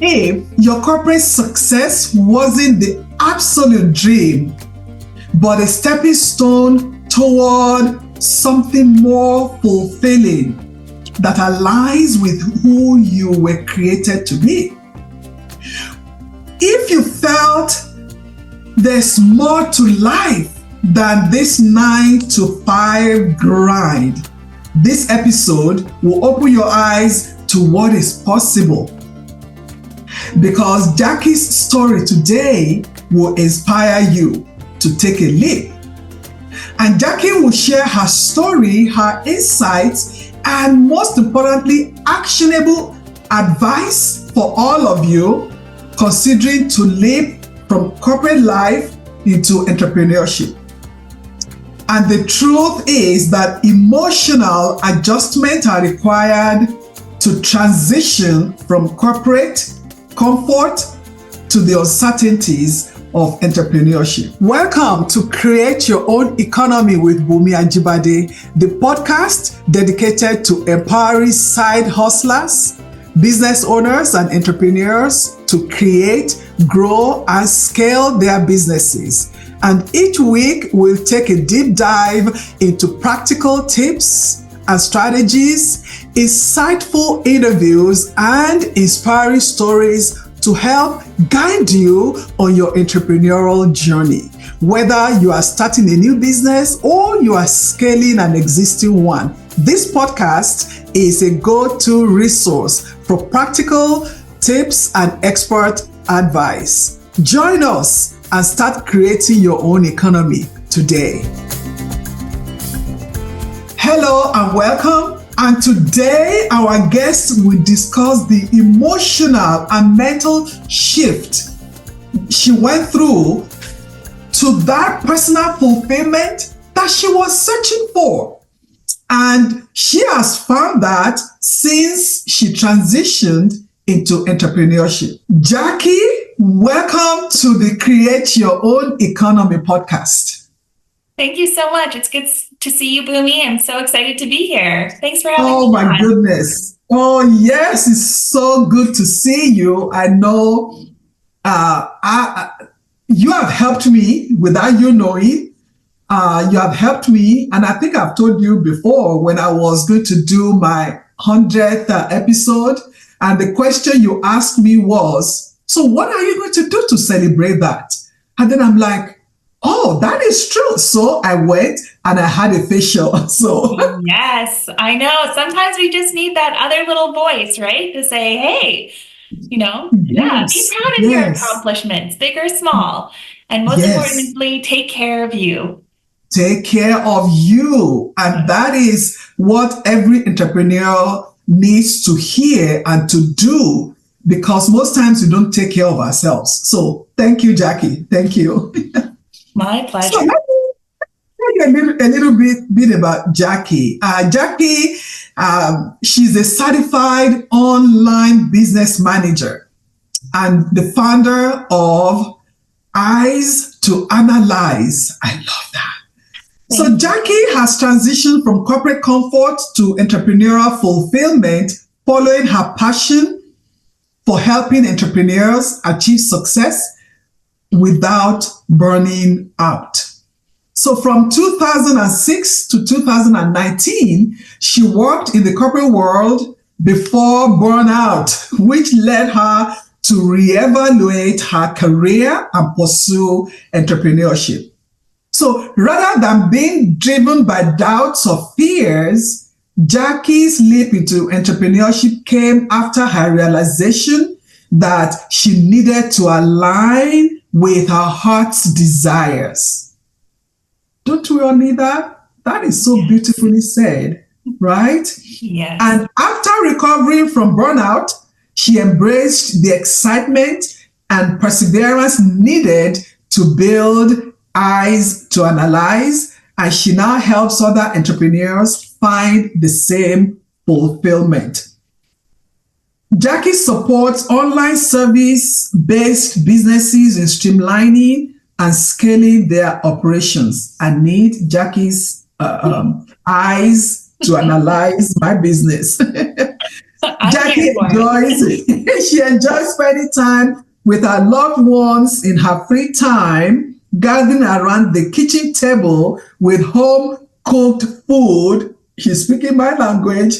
if your corporate success wasn't the absolute dream, but a stepping stone toward something more fulfilling that aligns with who you were created to be. If you felt there's more to life than this 9-to-5 grind, this episode will open your eyes to what is possible. Because Jackie's story today will inspire you to take a leap. And Jackie will share her story, her insights, and most importantly, actionable advice for all of you considering to leap from corporate life into entrepreneurship. And the truth is that emotional adjustments are required to transition from corporate comfort to the uncertainties of entrepreneurship. Welcome to Create Your Own Economy with Bunmi and Jibade, the podcast dedicated to empowering side hustlers, business owners, and entrepreneurs to create, grow, and scale their businesses. And each week, we'll take a deep dive into practical tips and strategies, insightful interviews, and inspiring stories to help guide you on your entrepreneurial journey. Whether you are starting a new business or you are scaling an existing one, this podcast is a go-to resource for practical tips and expert advice. Join us and start creating your own economy today. Hello and welcome. And today our guest will discuss the emotional and mental shift she went through to that personal fulfillment that she was searching for. And she has found that since she transitioned into entrepreneurship. Jackie, welcome to the Create Your Own Economy podcast. Thank you so much. It's good to see you, Bunmi. I'm so excited to be here. Thanks for having me. Oh my goodness. Oh yes, it's so good to see you. I know you have helped me without you knowing. You have helped me, and I think I've told you before when I was going to do my 100th episode, and the question you asked me was, so what are you going to do to celebrate that? And then I'm like, oh, that is true. So I went and I had a facial. So yes, I know. Sometimes we just need that other little voice, right? To say, hey, be proud of your accomplishments, big or small. And most importantly, take care of you. Take care of you. And that is what every entrepreneur needs to hear and to do, because most times we don't take care of ourselves. So thank you, Jackie. Thank you. My pleasure. So let me tell you a little bit about Jackie. Jackie, she's a certified online business manager and the founder of Eyes to Analyze. I love that. So Jackie has transitioned from corporate comfort to entrepreneurial fulfillment following her passion for helping entrepreneurs achieve success without burning out. So from 2006 to 2019, she worked in the corporate world before burnout, which led her to reevaluate her career and pursue entrepreneurship. So rather than being driven by doubts or fears, Jackie's leap into entrepreneurship came after her realization that she needed to align with her heart's desires. Don't we all need that? That is so beautifully said, right? Yes. And after recovering from burnout, she embraced the excitement and perseverance needed to build Eyes to Analyze, and she now helps other entrepreneurs find the same fulfillment. Jackie supports online service-based businesses in streamlining and scaling their operations. I need Jackie's eyes to analyze my business. Jackie here for it. enjoys, she enjoys spending time with her loved ones in her free time, gathering around the kitchen table with home cooked food. She's speaking my language,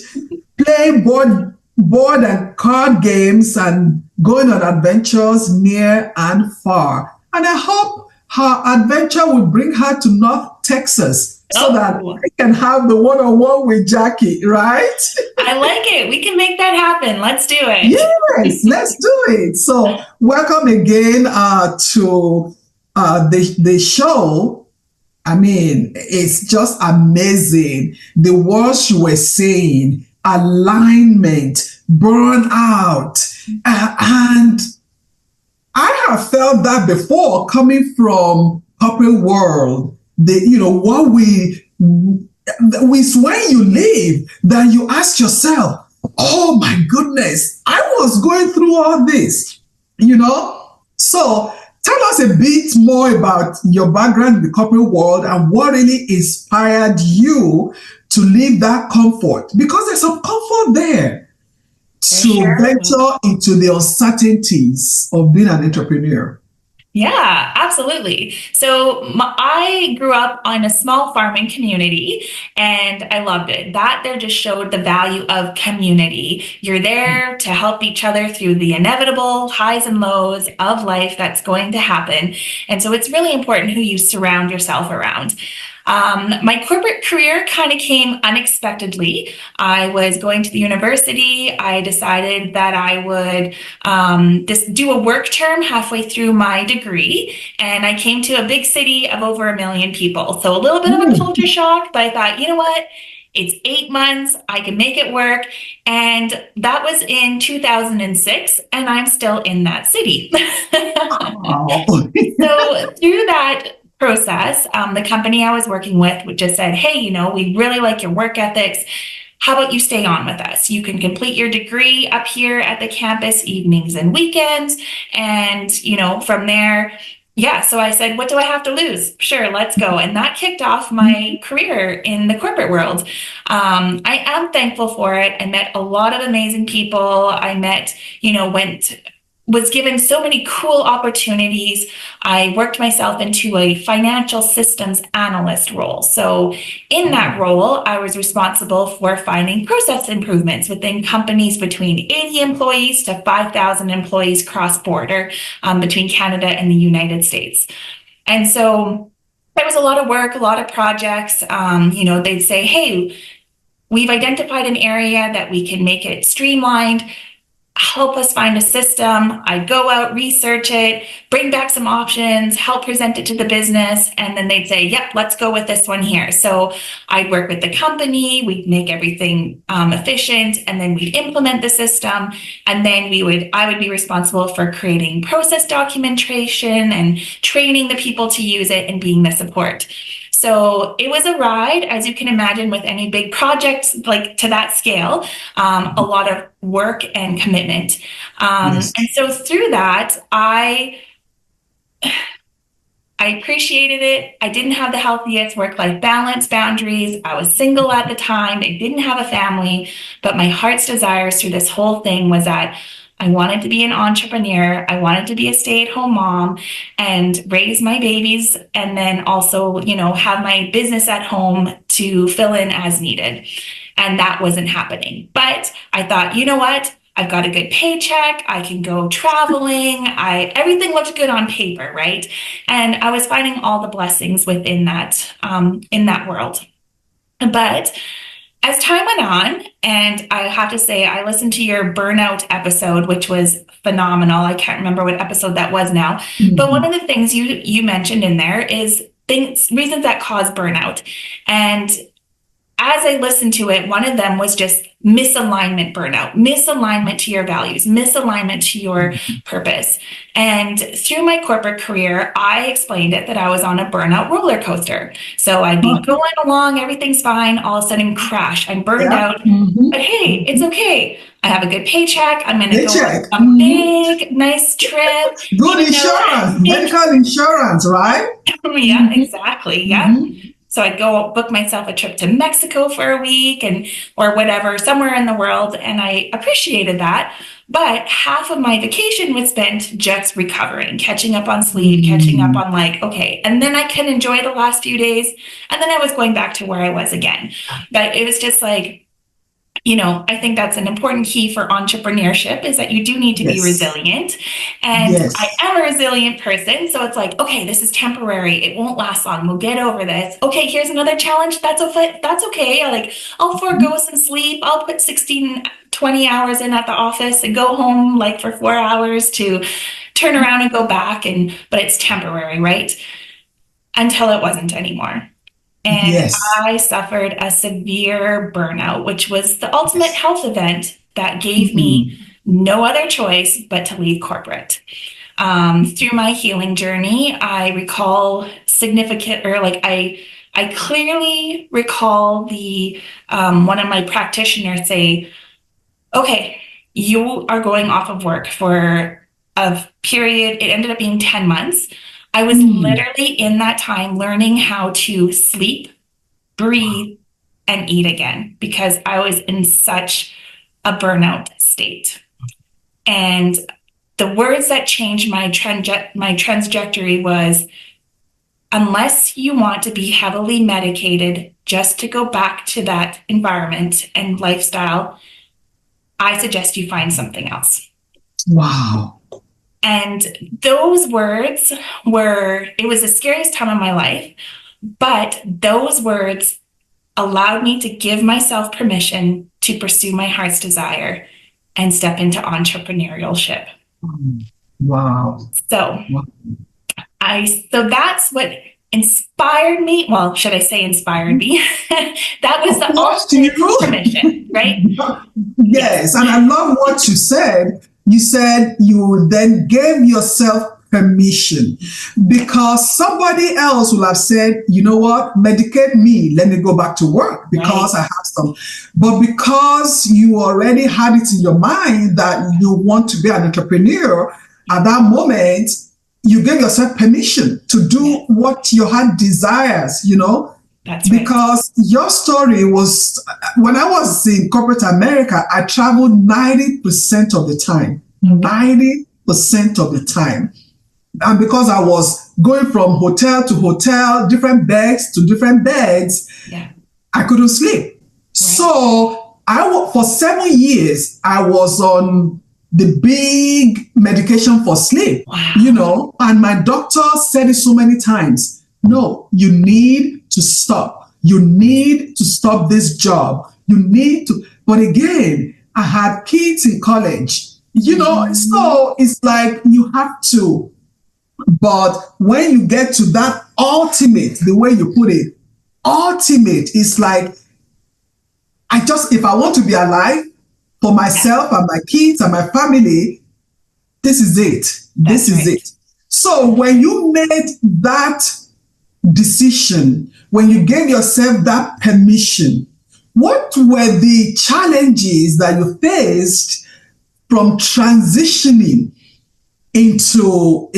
playing board and card games, and going on adventures near and far. And I hope her adventure will bring her to North Texas so that I can have the one-on-one with Jackie, right? I like it. We can make that happen. Let's do it. Yes, let's do it. So welcome again to the show. I mean, it's just amazing. The words you were saying, alignment, burnout, and I have felt that before coming from corporate world. What when you leave, then you ask yourself, oh my goodness, I was going through all this, So tell us a bit more about your background in the corporate world and what really inspired you to leave that comfort, because there's some comfort there to venture into the uncertainties of being an entrepreneur. Yeah, absolutely. So I grew up on a small farming community and I loved it. That there just showed the value of community. You're there to help each other through the inevitable highs and lows of life that's going to happen. And so it's really important who you surround yourself around. My corporate career kind of came unexpectedly. I was going to the university. I decided that I would just do a work term halfway through my degree, and I came to a big city of over 1 million people. So a little bit of a culture shock, but I thought, you know what? It's 8 months. I can make it work. And that was in 2006, and I'm still in that city. So through that process, the company I was working with just said, hey, we really like your work ethics. How about you stay on with us? You can complete your degree up here at the campus evenings and weekends. And, from there, so I said, what do I have to lose? Sure, let's go. And that kicked off my career in the corporate world. I am thankful for it. I met a lot of amazing people. I met, was given so many cool opportunities. I worked myself into a financial systems analyst role. So in that role, I was responsible for finding process improvements within companies between 80 employees to 5,000 employees cross-border between Canada and the United States. And so there was a lot of work, a lot of projects. They'd say, hey, we've identified an area that we can make it streamlined. Help us find a system. I'd go out, research it, bring back some options, help present it to the business, and then they'd say, yep, let's go with this one here. So I'd work with the company, we'd make everything efficient, and then we'd implement the system, and then I would be responsible for creating process documentation and training the people to use it and being the support. So it was a ride, as you can imagine, with any big projects like to that scale, a lot of work and commitment. Yes. And so through that, I appreciated it. I didn't have the healthiest work-life balance boundaries. I was single at the time. I didn't have a family, but my heart's desires through this whole thing was that I wanted to be an entrepreneur. I wanted to be a stay-at-home mom and raise my babies, and then also, have my business at home to fill in as needed. And that wasn't happening. But I thought, you know what? I've got a good paycheck. I can go traveling. Everything looked good on paper, right? And I was finding all the blessings within that, in that world. But as time went on, and I have to say, I listened to your burnout episode, which was phenomenal. I can't remember what episode that was now. Mm-hmm. But one of the things you mentioned in there is reasons that cause burnout. And as I listened to it, one of them was just misalignment burnout, misalignment to your values, misalignment to your purpose. And through my corporate career, I explained it that I was on a burnout roller coaster. So I'd be going along, everything's fine, all of a sudden crash, I'm burned out. Mm-hmm. But hey, it's okay. I have a good paycheck. I'm going to go on a big, nice trip. Good insurance, medical insurance, right? Yeah, exactly. Yeah. Mm-hmm. So I'd go book myself a trip to Mexico for a week or whatever, somewhere in the world. And I appreciated that. But half of my vacation was spent just recovering, catching up on sleep, catching up on okay. And then I can enjoy the last few days. And then I was going back to where I was again. But it was just I think that's an important key for entrepreneurship, is that you do need to be resilient. And I am a resilient person. So it's okay, this is temporary. It won't last long. We'll get over this. Okay, here's another challenge. That's okay. I'll forego some sleep. I'll put 16, 20 hours in at the office and go home for 4 hours to turn around and go back. But it's temporary, right? Until it wasn't anymore. And I suffered a severe burnout, which was the ultimate health event that gave me no other choice but to leave corporate. Through my healing journey, I recall I clearly recall the one of my practitioners say, okay, you are going off of work for a period. It ended up being 10 months. I was literally in that time learning how to sleep, breathe, and eat again, because I was in such a burnout state. And the words that changed my trajectory was, unless you want to be heavily medicated just to go back to that environment and lifestyle, I suggest you find something else. Wow. And those words it was the scariest time of my life, but those words allowed me to give myself permission to pursue my heart's desire and step into entrepreneurship. Wow. So that's what inspired me. Well, should I say inspired me? That was the ultimate permission, right? Yes. And I love what you said. You said you then gave yourself permission, because somebody else will have said, you know what, medicate me, let me go back to work because I have some. But because you already had it in your mind that you want to be an entrepreneur, at that moment, you gave yourself permission to do what your heart desires, That's right. Because your story was, when I was in corporate America, I traveled 90% of the time. 90% of the time. And because I was going from hotel to hotel, different beds to different beds, I couldn't sleep. Right. So for 7 years, I was on the big medication for sleep, and my doctor said it so many times. No, you need to stop. You need to stop this job. You need to. But again, I had kids in college, so it's like you have to. But when you get to that ultimate, the way you put it, ultimate, it's like, if I want to be alive for myself and my kids and my family, this is it. This is it. So when you made that decision, when you gave yourself that permission, what were the challenges that you faced from transitioning into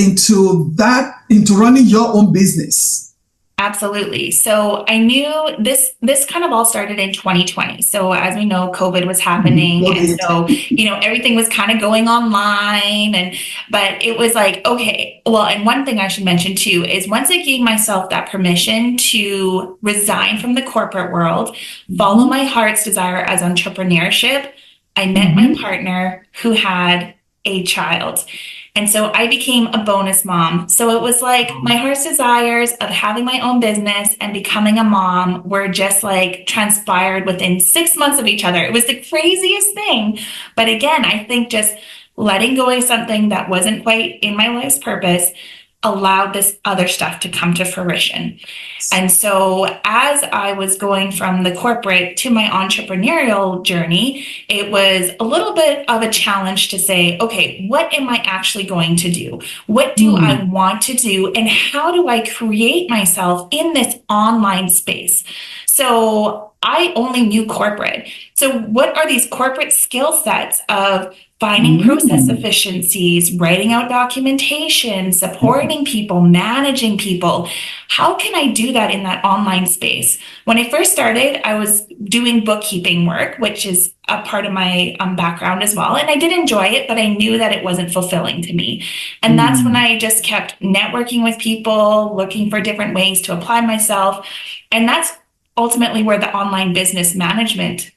running your own business? Absolutely. So I knew this kind of all started in 2020. So as we know, COVID was happening. And so, everything was kind of going online. But it was like, okay, well, and one thing I should mention too, is once I gave myself that permission to resign from the corporate world, follow my heart's desire as entrepreneurship, I met my partner who had a child. And so I became a bonus mom. So it was like my heart's desires of having my own business and becoming a mom were just transpired within 6 months of each other. It was the craziest thing. But again, I think just letting go of something that wasn't quite in my life's purpose allowed this other stuff to come to fruition. And so as I was going from the corporate to my entrepreneurial journey, it was a little bit of a challenge to say, okay, what am I actually going to do? What do I want to do? And how do I create myself in this online space? So I only knew corporate. So what are these corporate skill sets of finding process efficiencies, writing out documentation, supporting people, managing people. How can I do that in that online space? When I first started, I was doing bookkeeping work, which is a part of my background as well. And I did enjoy it, but I knew that it wasn't fulfilling to me. And that's when I just kept networking with people, looking for different ways to apply myself. And that's ultimately where the online business management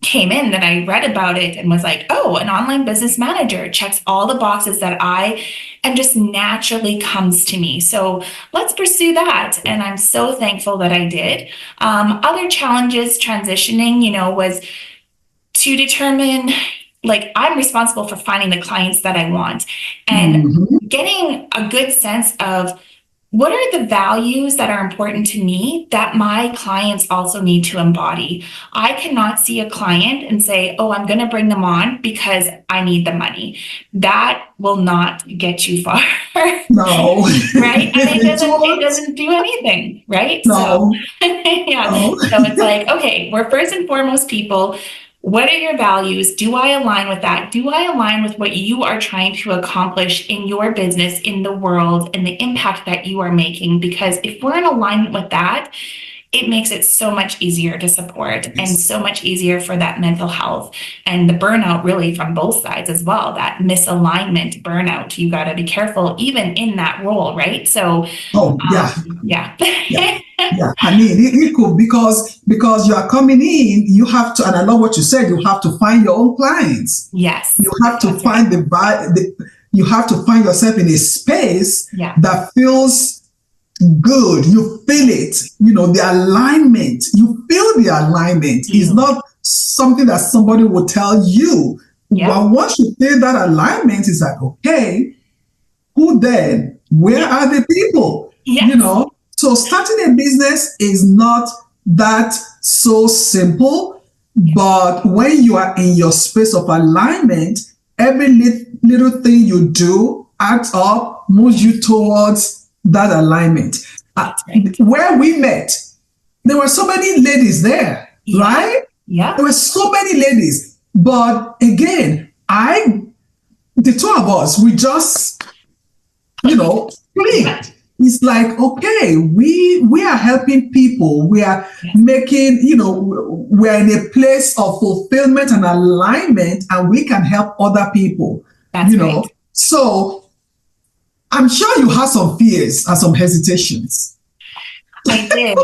came in, that I read about it and was like, oh, an online business manager checks all the boxes that I am, just naturally comes to me. So let's pursue that. And I'm so thankful that I did. Other challenges transitioning, was to determine, like, I'm responsible for finding the clients that I want and getting a good sense of what are the values that are important to me that my clients also need to embody. I cannot see a client and say, oh, I'm going to bring them on because I need the money. That will not get you far. No. Right? And it doesn't do anything, right? No. So, yeah. No. So it's like, okay, we're first and foremost people. What are your values? Do I align with that? Do I align with what you are trying to accomplish in your business, in the world, and the impact that you are making? Because if we're in alignment with that, it makes it so much easier to support and so much easier for that mental health and the burnout, really from both sides as well. That misalignment burnout, you got to be careful even in that role, right? So, yeah. Yeah, I mean, it could, because you are coming in, you have to, and I love what you said, you have to find your own clients. Yes. You have to find you have to find yourself in a space that feels good. You feel it, the alignment. You feel the alignment. It's not something that somebody will tell you. But once you feel that alignment, it's like, okay, who then? Where are the people? Yes. So starting a business is not that so simple, but when you are in your space of alignment, every little thing you do adds up, moves you towards that alignment. Where we met, there were so many ladies there, right? Yeah. There were so many ladies. But again, the two of us, we just, clicked. It's like, okay, we are helping people. We are making, we're in a place of fulfillment and alignment, and we can help other people. That's right. So I'm sure you had some fears and some hesitations. I did.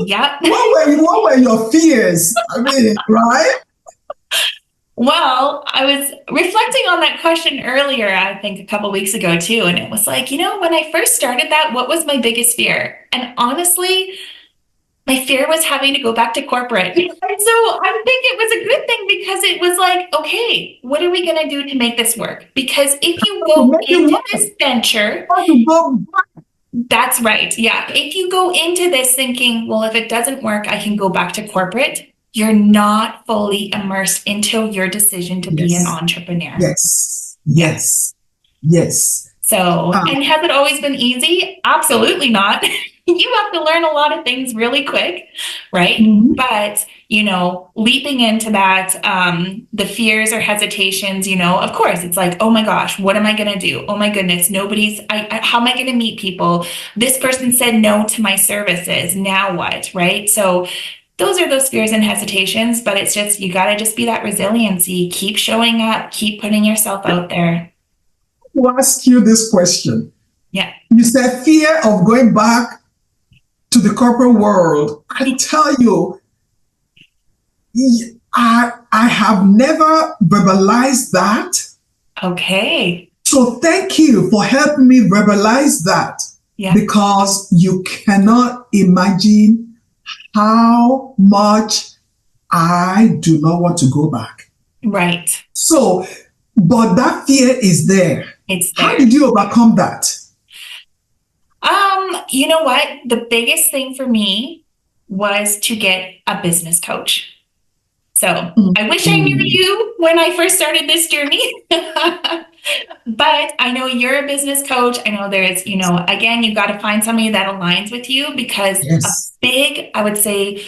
Yep. What were your fears? I mean, right? Well, I was reflecting on that question earlier, I think a couple of weeks ago too, and it was like, when I first started that, what was my biggest fear? And honestly, my fear was having to go back to corporate. And so I think it was a good thing, because it was like, okay, what are we going to do to make this work? Because if you go into this venture, that's right. Yeah. If you go into this thinking, well, if it doesn't work, I can go back to corporate, you're not fully immersed into your decision to be an entrepreneur. Yes. So, and has it always been easy? Absolutely not. You have to learn a lot of things really quick, right? But, leaping into that, the fears or hesitations, of course, it's like, oh my gosh, what am I going to do? Oh my goodness, how am I going to meet people? This person said no to my services. Now what, right? So those are those fears and hesitations, but it's just, you got to just be that resiliency, keep showing up, keep putting yourself out there. I'll ask you this question. Yeah. You said fear of going back to the corporate world. I tell you, I have never verbalized that. Okay. So thank you for helping me verbalize that. Yeah. Because you cannot imagine how much I do not want to go back. Right. So, but that fear is there. It's there. How did you overcome that? You know what? The biggest thing for me was to get a business coach. So I wish I knew you when I first started this journey, but I know you're a business coach. I know there's, again, you got to find somebody that aligns with you, because a big, I would say,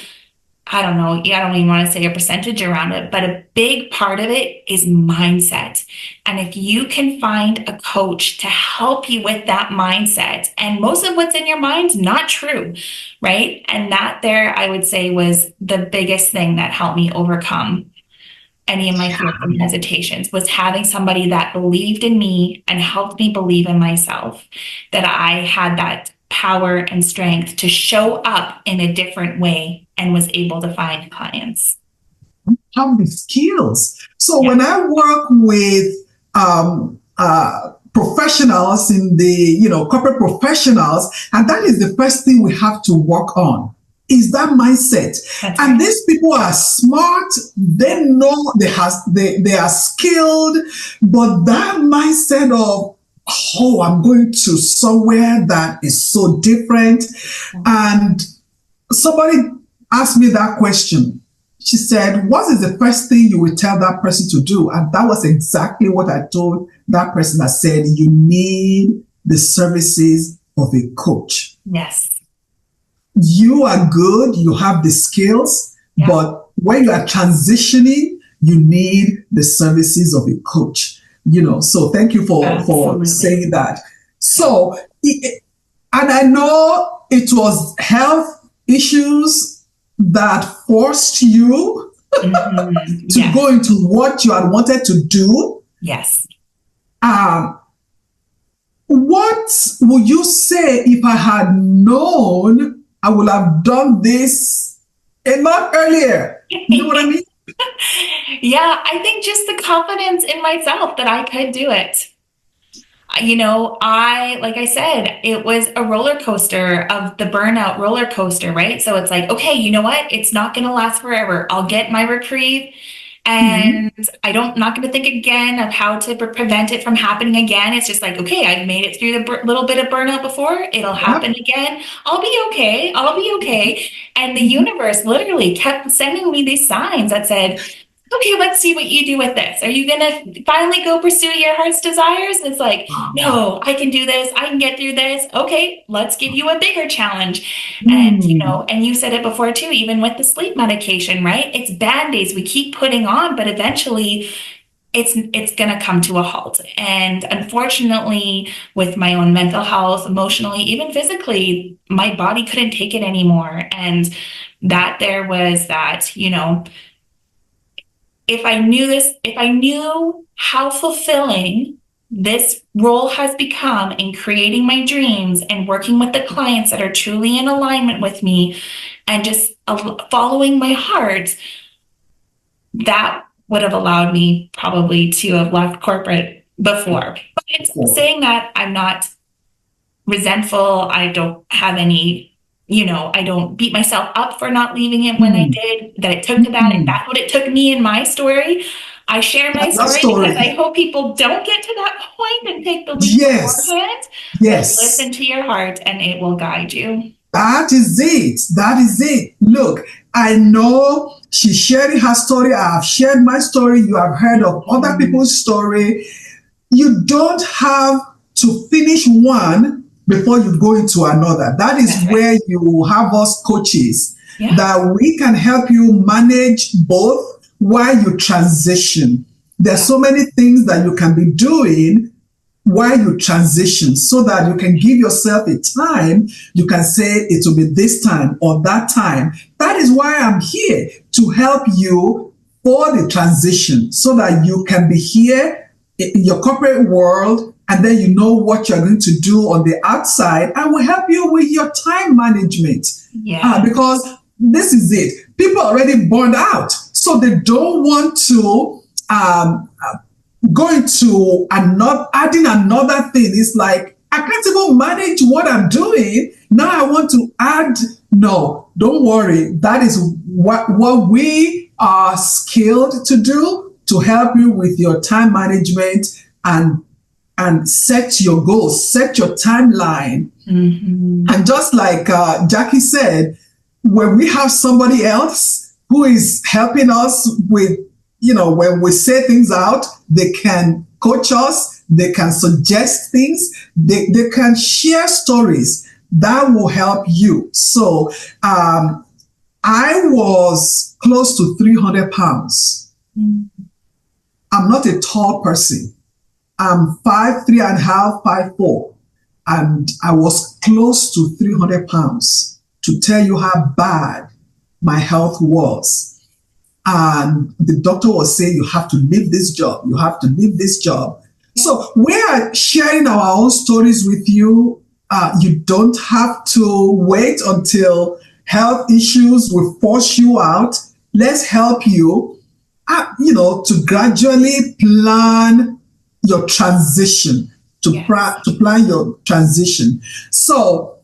I don't know, I don't even want to say a percentage around it, but a big part of it is mindset. And if you can find a coach to help you with that mindset, and most of what's in your mind's not true, right? And that there, I would say, was the biggest thing that helped me overcome any of my fears and hesitations, was having somebody that believed in me and helped me believe in myself, that I had that power and strength to show up in a different way and was able to find clients. Have the skills. So when I work with professionals in the, corporate professionals, and that is the first thing we have to work on, is that mindset. That's and right. These people are smart, they know they are skilled, but that mindset of, oh, I'm going to somewhere that is so different. And somebody asked me that question. She said, what is the first thing you will tell that person to do? And that was exactly what I told that person. I said, you need the services of a coach. Yes. You are good, you have the skills, but when you are transitioning, you need the services of a coach. So thank you for saying that. So, and I know it was health issues that forced you to go into what you had wanted to do. Yes. What would you say if I had known I would have done this a month earlier? You know what I mean? Yeah, I think just the confidence in myself that I could do it. Like I said, it was a roller coaster of the burnout roller coaster, right? So it's like, okay, you know what? It's not going to last forever. I'll get my reprieve. And I'm not going to think again of how to prevent it from happening again. It's just like, okay, I've made it through the little bit of burnout before. It'll happen again. I'll be okay. I'll be okay. And the universe literally kept sending me these signs that said, okay, let's see what you do with this. Are you going to finally go pursue your heart's desires? And it's like, no, I can do this. I can get through this. Okay, let's give you a bigger challenge. And, and you said it before too, even with the sleep medication, right? It's Band-Aids we keep putting on, but eventually it's going to come to a halt. And unfortunately, with my own mental health, emotionally, even physically, my body couldn't take it anymore. And that there was that, if I knew how fulfilling this role has become in creating my dreams and working with the clients that are truly in alignment with me and just following my heart, that would have allowed me probably to have left corporate before. But saying that, I'm not resentful. I don't have any, I don't beat myself up for not leaving it when I did, that it took to that. And that's what it took me in my story. I share my story because I hope people don't get to that point and take the leap beforehand. Yes. Listen to your heart and it will guide you. That is it. That is it. Look, I know she's sharing her story. I have shared my story. You have heard of other people's story. You don't have to finish one before you go into another. That is where you have us coaches, that we can help you manage both while you transition. There's so many things that you can be doing while you transition so that you can give yourself a time. You can say it will be this time or that time. That is why I'm here, to help you for the transition so that you can be here in your corporate world, and then you know what you're going to do on the outside, and will help you with your time management. Because this is it. People are already burned out, so they don't want to go into adding another thing. It's like, I can't even manage what I'm doing. Now I want to add. No, don't worry. That is what we are skilled to do, to help you with your time management and set your goals, set your timeline. And just like Jackie said, when we have somebody else who is helping us with, when we say things out, they can coach us, they can suggest things, they can share stories that will help you. So I I was close to 300 pounds. I'm not a tall person. I'm 5'3.5", 5'4", and I was close to 300 pounds, to tell you how bad my health was. And the doctor was saying, you have to leave this job. You have to leave this job. Yeah. So we are sharing our own stories with you. You don't have to wait until health issues will force you out. Let's help you, to gradually plan your transition, to plan your transition. So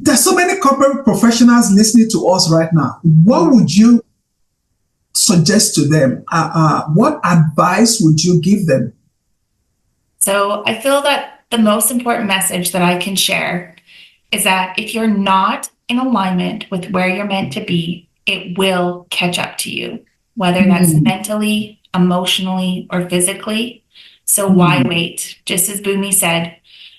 there's so many corporate professionals listening to us right now. What would you suggest to them? What advice would you give them? So I feel that the most important message that I can share is that if you're not in alignment with where you're meant to be, it will catch up to you, whether that's mentally, emotionally, or physically. So why wait? Just as Bunmi said,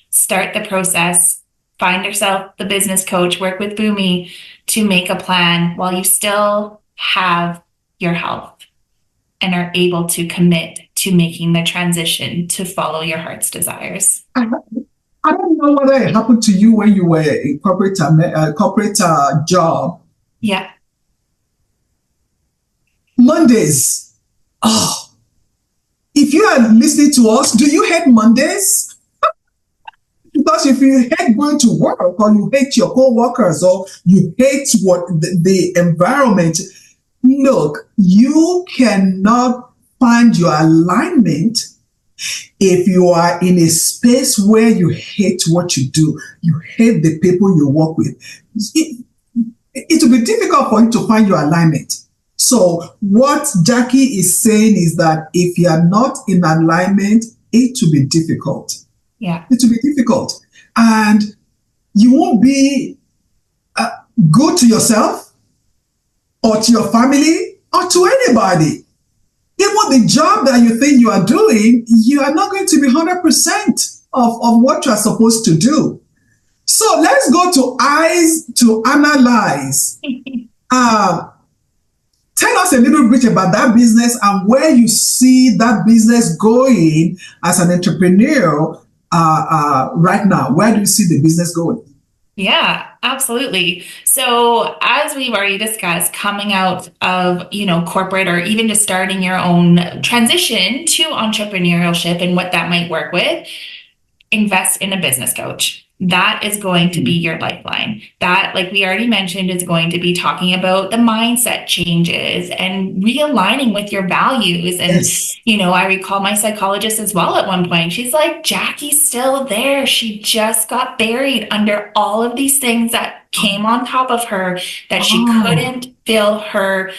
start the process. Find yourself the business coach, work with Bunmi to make a plan while you still have your health and are able to commit to making the transition to follow your heart's desires. I don't know whether it happened to you when you were in corporate job. Yeah. Mondays. Oh, if you are listening to us, do you hate Mondays? Because if you hate going to work, or you hate your co-workers, or you hate what the environment, look, you cannot find your alignment if you are in a space where you hate what you do, you hate the people you work with. It will be difficult for you to find your alignment. So what Jackie is saying is that if you are not in alignment, it will be difficult. Yeah, it will be difficult, and you won't be good to yourself, or to your family, or to anybody. Even the job that you think you are doing, you are not going to be 100% of what you are supposed to do. So let's go to eyes to analyze. Tell us a little bit about that business and where you see that business going as an entrepreneur. Right now, where do you see the business going? Yeah, absolutely. So as we've already discussed, coming out of, corporate, or even just starting your own transition to entrepreneurship and what that might work with, invest in a business coach. That is going to be your lifeline. That, like we already mentioned, is going to be talking about the mindset changes and realigning with your values. And, I recall my psychologist as well at one point. She's like, Jackie's still there. She just got buried under all of these things that came on top of her, that she couldn't feel her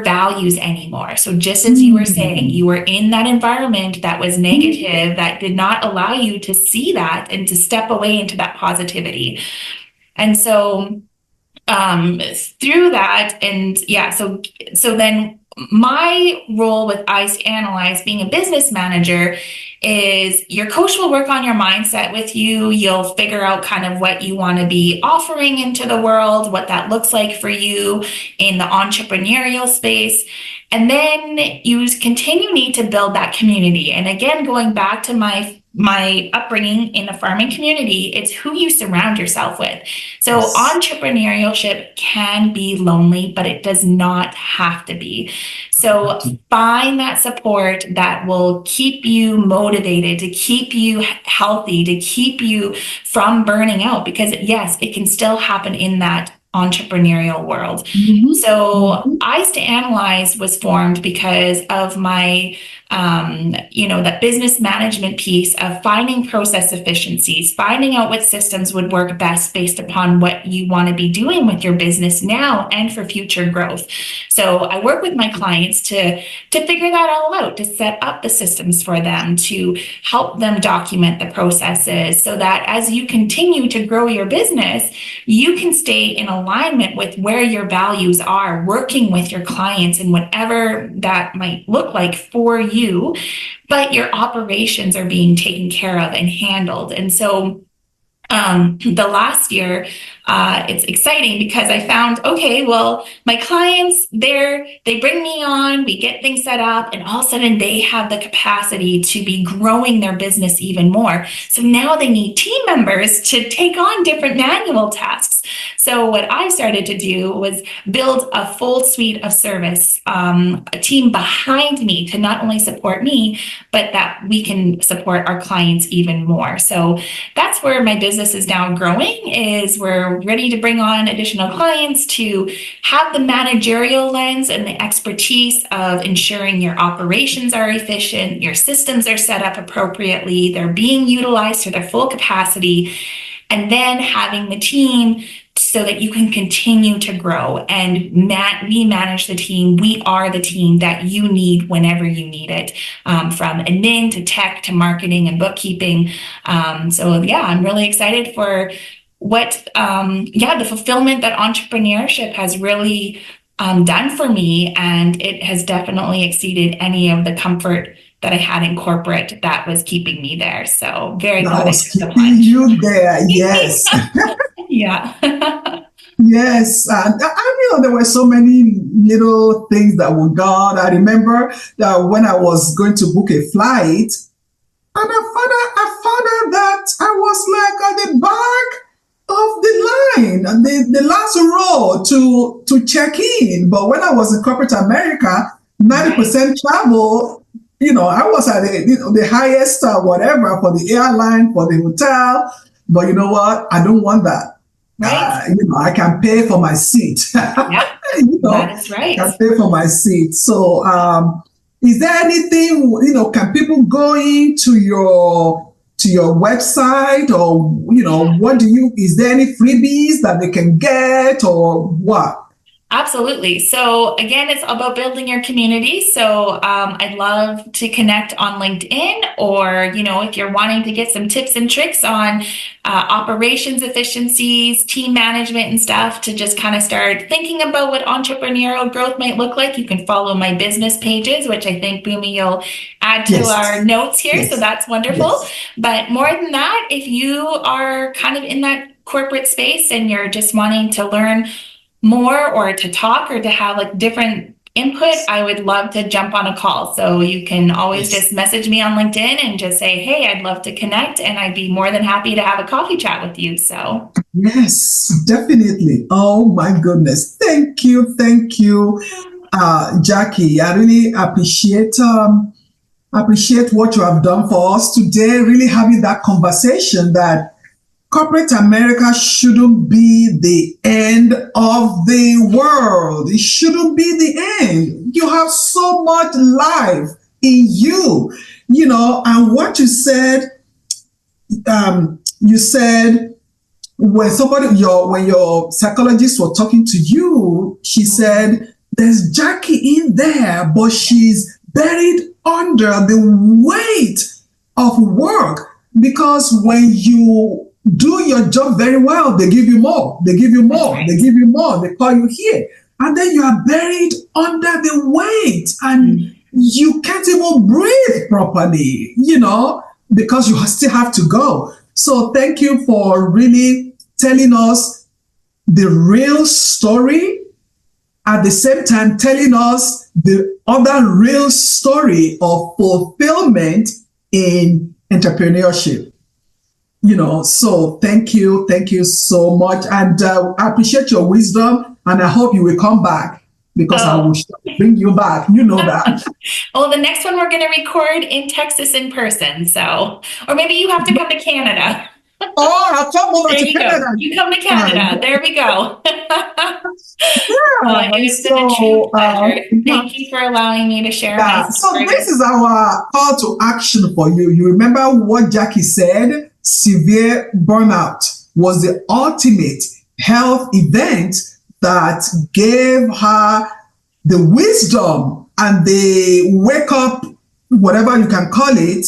values anymore. So just as you were saying, you were in that environment that was negative, that did not allow you to see that and to step away into that positivity. And so through that, and so then my role with Eyes to Analyze, being a business manager, is your coach will work on your mindset with you. You'll figure out kind of what you want to be offering into the world, what that looks like for you in the entrepreneurial space. And then you need to build that community. And again, going back to my upbringing in the farming community, it's who you surround yourself with. So entrepreneurship can be lonely, but it does not have to be. So find that support that will keep you motivated, to keep you healthy, to keep you from burning out, because yes, it can still happen in that entrepreneurial world. So Eyes to Analyze was formed because of my that business management piece of finding process efficiencies, finding out what systems would work best based upon what you want to be doing with your business now and for future growth. So I work with my clients to figure that all out, to set up the systems for them, to help them document the processes, so that as you continue to grow your business, you can stay in alignment with where your values are, working with your clients and whatever that might look like for you, but your operations are being taken care of and handled. And so the last year, it's exciting because I found, okay, well, my clients, they bring me on, we get things set up, and all of a sudden they have the capacity to be growing their business even more. So now they need team members to take on different manual tasks. So what I started to do was build a full suite of service, a team behind me to not only support me, but that we can support our clients even more. So that's where my business is now growing, is we're ready to bring on additional clients to have the managerial lens and the expertise of ensuring your operations are efficient, your systems are set up appropriately, they're being utilized to their full capacity, and then having the team so that you can continue to grow. And we manage the team. We are the team that you need whenever you need it, from admin to tech to marketing and bookkeeping. So yeah, I'm really excited for what, the fulfillment that entrepreneurship has really done for me. And it has definitely exceeded any of the comfort that I had in corporate that was keeping me there. So very glad I took the plunge. You there, yes. Yeah. Yes, there were so many little things that were gone. I remember that when I was going to book a flight, and I found out that I was like at the back of the line, and the last row to check in. But when I was in corporate America, 90% travel, I was at the highest whatever for the airline, for the hotel. But you know what? I don't want that. Right. I can pay for my seat. Yep. That is right. I can pay for my seat. So, is there anything, can people go into your website, or, is there any freebies that they can get, or what? Absolutely. So again, it's about building your community. So I'd love to connect on LinkedIn, or, if you're wanting to get some tips and tricks on operations efficiencies, team management and stuff, to just kind of start thinking about what entrepreneurial growth might look like, you can follow my business pages, which I think, Bunmi, you'll add to our notes here. Yes. So that's wonderful. Yes. But more than that, if you are kind of in that corporate space and you're just wanting to learn more, or to talk, or to have like different input, I would love to jump on a call. So you can always just message me on LinkedIn and just say, hey, I'd love to connect, and I'd be more than happy to have a coffee chat with you. So yes, definitely. Oh my goodness. Thank you. Jackie, I really appreciate what you have done for us today, really having that conversation that corporate America shouldn't be the end of the world. It shouldn't be the end. You have so much life in you, and what you said, when your psychologist was talking to you, she said, there's Jackie in there, but she's buried under the weight of work, because when you do your job very well, they give you more, they give you more, they give you more, they call you here. And then you are buried under the weight, and you can't even breathe properly, because you still have to go. So thank you for really telling us the real story, at the same time telling us the other real story of fulfillment in entrepreneurship. So thank you so much, and I appreciate your wisdom, and I hope you will come back, because I will bring you back. You know that. Well, the next one we're going to record in Texas in person, or maybe you have to come to Canada. Oh, I'll come over to Canada. You come to Canada. There we go. It's been a true pleasure. Thank you for allowing me to share my story. So this is our call to action for you. You remember what Jackie said? Severe burnout was the ultimate health event that gave her the wisdom and the wake up, whatever you can call it,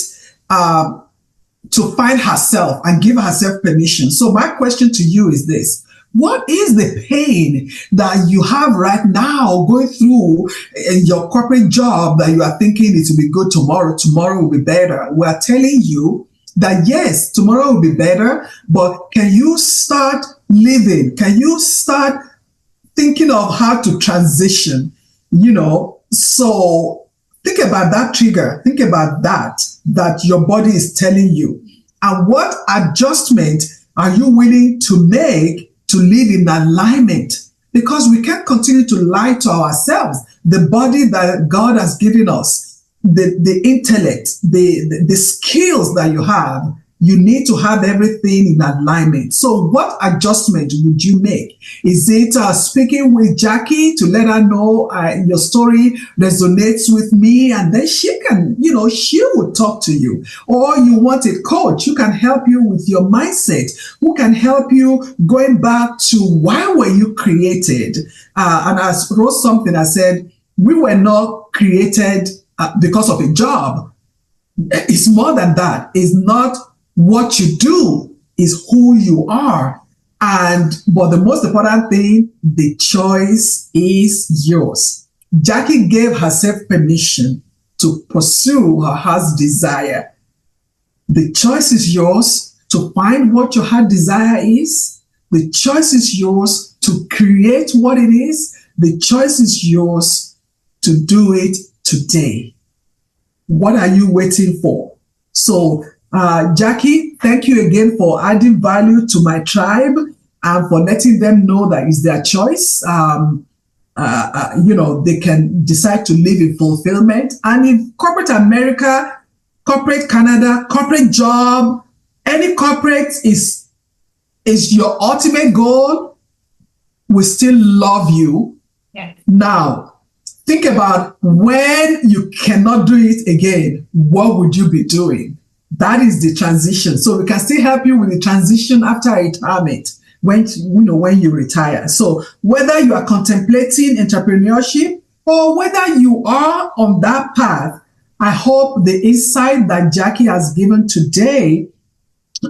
to find herself and give herself permission. So my question to you is this: what is the pain that you have right now going through in your corporate job that you are thinking it will be good tomorrow will be better? We are telling you that yes, tomorrow will be better, but can you start living? Can you start thinking of how to transition? So think about that trigger. Think about that your body is telling you. And what adjustment are you willing to make to live in alignment? Because we can't continue to lie to ourselves. The body that God has given us, the intellect, the skills that you have, you need to have everything in alignment. So what adjustment would you make? Is it speaking with Jackie to let her know your story resonates with me, and then she can, she will talk to you? Or you want a coach who can help you with your mindset, who can help you going back to why were you created? And I wrote something, I said, we were not created because of a job. It's more than that. It's not what you do, is who you are. But the most important thing, the choice is yours. Jackie gave herself permission to pursue her heart's desire. The choice is yours to find what your heart desire is. The choice is yours to create what it is. The choice is yours to do it today. What are you waiting for? So, Jackie, thank you again for adding value to my tribe and for letting them know that it's their choice. They can decide to live in fulfillment. And in corporate America, corporate Canada, corporate job, any corporate is your ultimate goal, we still love you. Yes. Now, think about when you cannot do it again, what would you be doing? That is the transition. So we can still help you with the transition after retirement, when you retire. So whether you are contemplating entrepreneurship or whether you are on that path, I hope the insight that Jackie has given today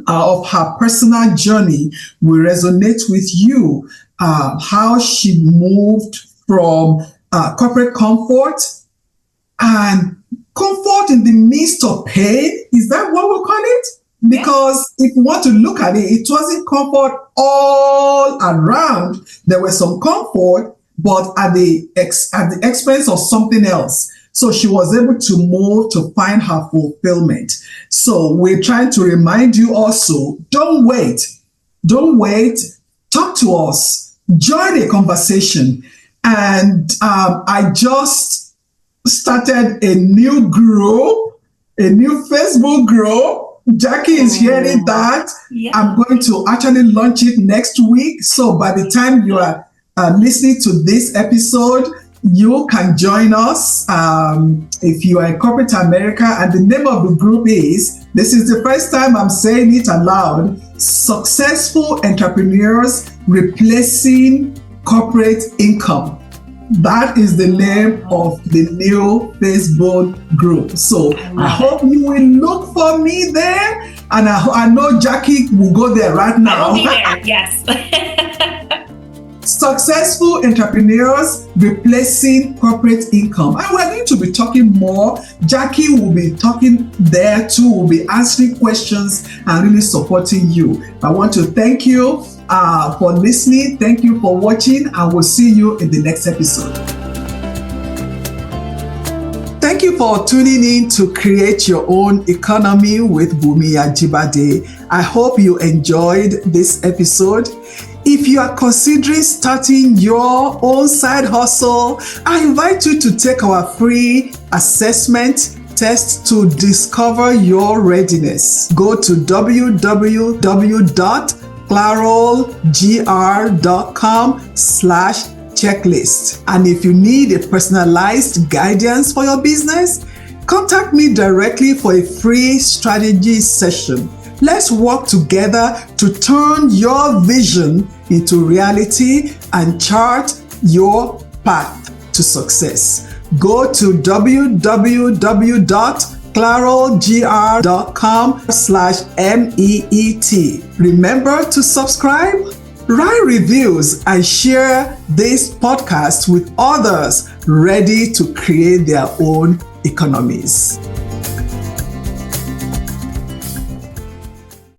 of her personal journey will resonate with you. How she moved from corporate comfort and comfort in the midst of pain. Is that what we call it? Because if you want to look at it, it wasn't comfort all around. There was some comfort, but at the expense of something else. So she was able to move to find her fulfillment. So we're trying to remind you also, don't wait. Don't wait. Talk to us. Join the conversation. And I just started a new group, a new Facebook group. Jackie is hearing that. Yeah. I'm going to actually launch it next week. So by the time you are listening to this episode, you can join us if you are in corporate America. And the name of the group is, this is the first time I'm saying it aloud, Successful Entrepreneurs Replacing Corporate Income. That is the name of the new Facebook group. So I hope you will look for me there. And I know Jackie will go there right now. I'll be there, yes. Successful Entrepreneurs Replacing Corporate Income. And we're going to be talking more. Jackie will be talking there too. We'll be answering questions and really supporting you. I want to thank you for listening. Thank you for watching, and we'll see you in the next episode. Thank you for tuning in to Create Your Own Economy with Bunmi Ajibade. I hope you enjoyed this episode. If you are considering starting your own side hustle, I invite you to take our free assessment test to discover your readiness. Go to www.clarolgr.com/checklist. And if you need a personalized guidance for your business, contact me directly for a free strategy session. Let's work together to turn your vision into reality and chart your path to success. Go to www.clarolgr.com/MEET. Remember to subscribe, write reviews, and share this podcast with others ready to create their own economies.